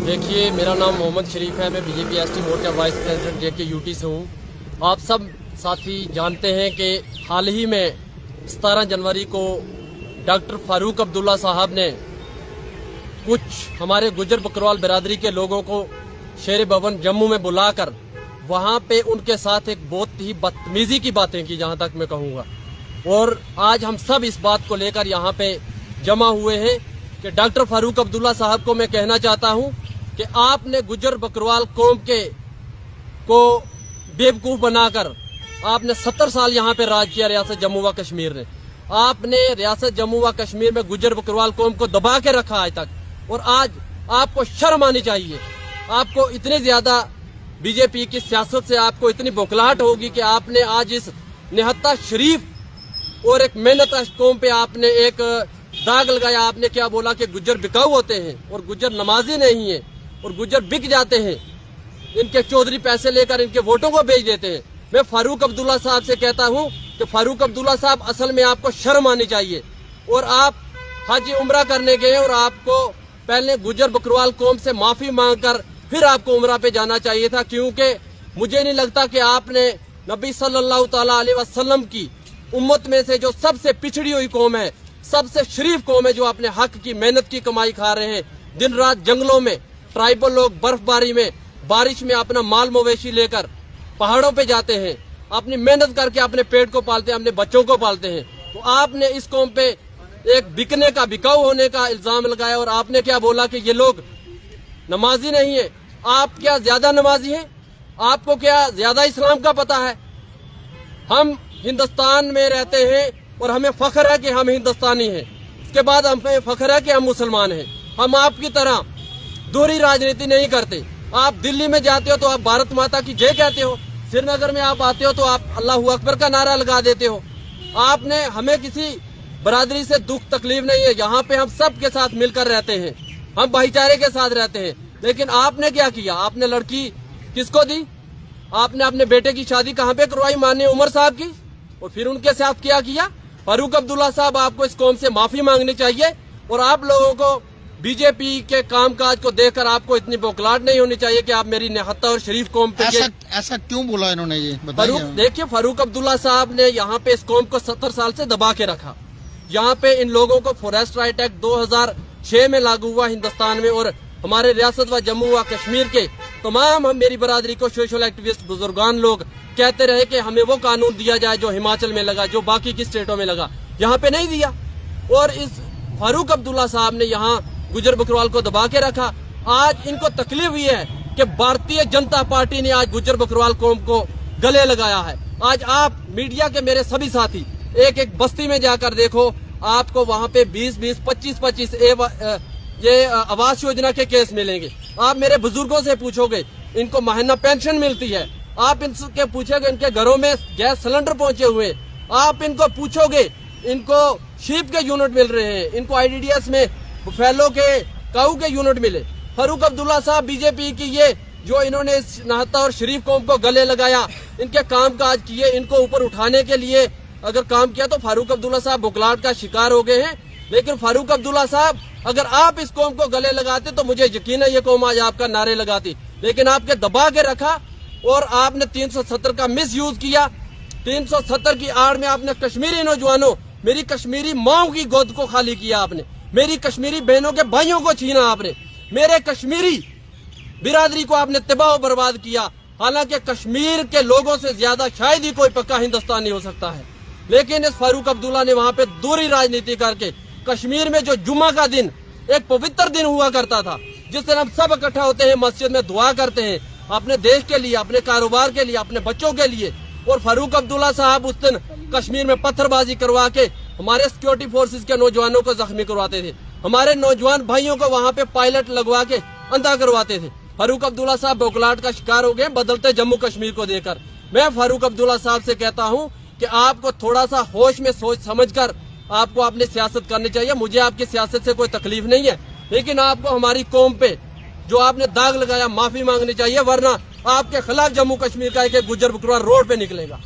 देखिए, मेरा नाम मोहम्मद शरीफ है। मैं बीजेपी एसटी मोर्चा वाइस प्रेसिडेंट जेके यूटी से हूँ। आप सब साथी जानते हैं कि हाल ही में 17 जनवरी को डॉक्टर फारूक अब्दुल्ला साहब ने कुछ हमारे गुजर बकरवाल बिरादरी के लोगों को शेर भवन जम्मू में बुलाकर वहाँ पे उनके साथ एक बहुत ही बदतमीजी की बातें की, जहाँ तक मैं कहूँगा। और आज हम सब इस बात को लेकर यहाँ पे जमा हुए हैं कि डॉक्टर फारूक अब्दुल्ला साहब को मैं कहना चाहता हूँ कि आपने गुजर बकरवाल कौम को बेवकूफ़ बनाकर आपने 70 साल यहाँ पे राज किया रियासत जम्मू व कश्मीर ने। आपने रियासत जम्मू व कश्मीर में गुजर बकरवाल कौम को दबा के रखा आज तक, और आज आपको शर्म आनी चाहिए। आपको इतनी ज्यादा बीजेपी की सियासत से आपको इतनी बौखलाहट होगी कि आपने आज इस निहत्ता शरीफ और एक मेहनत कौम पे आपने एक दाग लगाया। आपने क्या बोला कि गुजर बिकाऊ होते हैं और गुजर नमाजी नहीं है और गुजर बिक जाते हैं, इनके चौधरी पैसे लेकर इनके वोटों को बेच देते हैं। मैं फारूक अब्दुल्ला साहब से कहता हूं कि फारूक अब्दुल्ला साहब, असल में आपको शर्म आनी चाहिए। और आप हज उम्रा करने गए और आपको पहले गुजर बकरवाल कौम से माफी मांगकर फिर आपको उम्रा पे जाना चाहिए था, क्योंकि मुझे नहीं लगता कि आपने नबी सल्लल्लाहु तआला अलैहि वसल्लम की उम्मत में से जो सबसे पिछड़ी हुई कौम है, सबसे शरीफ कौम है, जो अपने हक की मेहनत की कमाई खा रहे हैं, दिन रात जंगलों में ट्राइबल लोग बर्फबारी में बारिश में अपना माल मवेशी लेकर पहाड़ों पे जाते हैं, अपनी मेहनत करके अपने पेट को पालते हैं, अपने बच्चों को पालते हैं। तो आपने इस कौम पे एक बिकने का, बिकाऊ होने का इल्जाम लगाया और आपने क्या बोला कि ये लोग नमाजी नहीं है। आप क्या ज्यादा नमाजी हैं? आपको क्या ज्यादा इस्लाम का पता है? हम हिंदुस्तान में रहते हैं और हमें फख्र है कि हम हिंदुस्तानी हैं। इसके बाद हमें फख्र है कि हम मुसलमान हैं। हम आपकी तरह दोहरी राजनीति नहीं करते। आप दिल्ली में जाते हो तो आप भारत माता की जय कहते हो, श्रीनगर में आप आते हो तो आप अल्लाहू अकबर का नारा लगा देते हो। आपने हमें किसी बरादरी से दुख तकलीफ नहीं है। यहाँ पे हम सब के साथ मिलकर रहते हैं, हम भाईचारे के साथ रहते हैं। लेकिन आपने क्या किया? आपने लड़की किसको दी? आपने अपने बेटे की शादी कहाँ पे करवाई? माननीय उमर साहब की। और फिर उनके साथ क्या किया? फारूक अब्दुल्ला साहब, आपको इस कौम से माफी मांगनी चाहिए और आप लोगों को बीजेपी के कामकाज को देखकर आपको इतनी बौखलाहट नहीं होनी चाहिए कि आप मेरी निहत्ता और शरीफ कौम पे ऐसा क्यों बोला इन्होंने? ये बताइए। देखिए, फारूक अब्दुल्ला साहब ने यहाँ पे इस कौम को 70 साल से दबा के रखा। यहाँ पे इन लोगों को फॉरेस्ट राइट एक्ट 2006 में लागू हुआ हिंदुस्तान में, और हमारे रियासत व जम्मू व कश्मीर के तमाम हम मेरी बरादरी को सोशल एक्टिविस्ट बुजुर्गान लोग कहते रहे कि हमें वो कानून दिया जाए जो हिमाचल में लगा, जो बाकी की स्टेटों में लगा, यहाँ पे नहीं दिया। और इस फारूक अब्दुल्ला साहब ने यहाँ गुजर बकरवाल को दबा के रखा। आज इनको तकलीफ हुई है कि भारतीय जनता पार्टी ने आज गुजर बकरवाल कौम को गले लगाया है। आज आप मीडिया के मेरे सभी साथी एक एक बस्ती में जाकर देखो, आपको वहाँ पे 20-20, 25-25 ये आवास योजना के केस मिलेंगे। आप मेरे बुजुर्गों से पूछोगे, इनको महीना पेंशन मिलती है। आप इनसे पूछोगे, इनके घरों में गैस सिलेंडर पहुंचे हुए। आप इनको पूछोगे, इनको शीप के यूनिट मिल रहे हैं, इनको आईडीडीएस में फैलो के काऊ के यूनिट मिले। फारूक अब्दुल्ला साहब, बीजेपी की ये जो इन्होंने इस नहत्ता और शरीफ कौम को गले लगाया, इनके काम काज किए, इनको ऊपर उठाने के लिए अगर काम किया तो फारूक अब्दुल्ला साहब बुखलाहट का शिकार हो गए हैं। लेकिन फारूक अब्दुल्ला साहब, अगर आप इस कौम को गले लगाते तो मुझे यकीन है ये कौम आज आपका नारे लगाती। लेकिन आपके दबा के रखा और आपने 370 का मिस यूज किया। 370 की आड़ में आपने कश्मीरी नौजवानों, मेरी कश्मीरी माओ की गोद को खाली किया आपने, मेरी कश्मीरी बहनों के भाइयों को छीना आपने, मेरे कश्मीरी बिरादरी को आपने तबाह बर्बाद किया। हालांकि कश्मीर के लोगों से ज्यादा शायद ही कोई पक्का हिंदुस्तानी हो सकता है। लेकिन इस फारूक अब्दुल्ला ने वहां पे दूरी राजनीति करके कश्मीर में जो जुम्मा का दिन एक पवित्र दिन हुआ करता था, जिस दिन हम सब इकट्ठा होते हैं, मस्जिद में दुआ करते हैं अपने देश के लिए, अपने कारोबार के लिए, अपने बच्चों के लिए, और फारूक अब्दुल्ला साहब उस दिन कश्मीर में पत्थरबाजी करवा के हमारे सिक्योरिटी फोर्सेस के नौजवानों को जख्मी करवाते थे, हमारे नौजवान भाइयों को वहां पे पायलट लगवा के अंधा करवाते थे। फारूक अब्दुल्ला साहब बौखलाहट का शिकार हो गए बदलते जम्मू कश्मीर को देखकर। मैं फारूक अब्दुल्ला साहब से कहता हूँ कि आपको थोड़ा सा होश में सोच समझकर आपको अपनी सियासत करनी चाहिए। मुझे आपकी सियासत से कोई तकलीफ नहीं है, लेकिन आपको हमारी कौम पे जो आपने दाग लगाया माफी मांगनी चाहिए, वरना आपके खिलाफ जम्मू कश्मीर का एक गुजर बकरवाल रोड पे निकलेगा।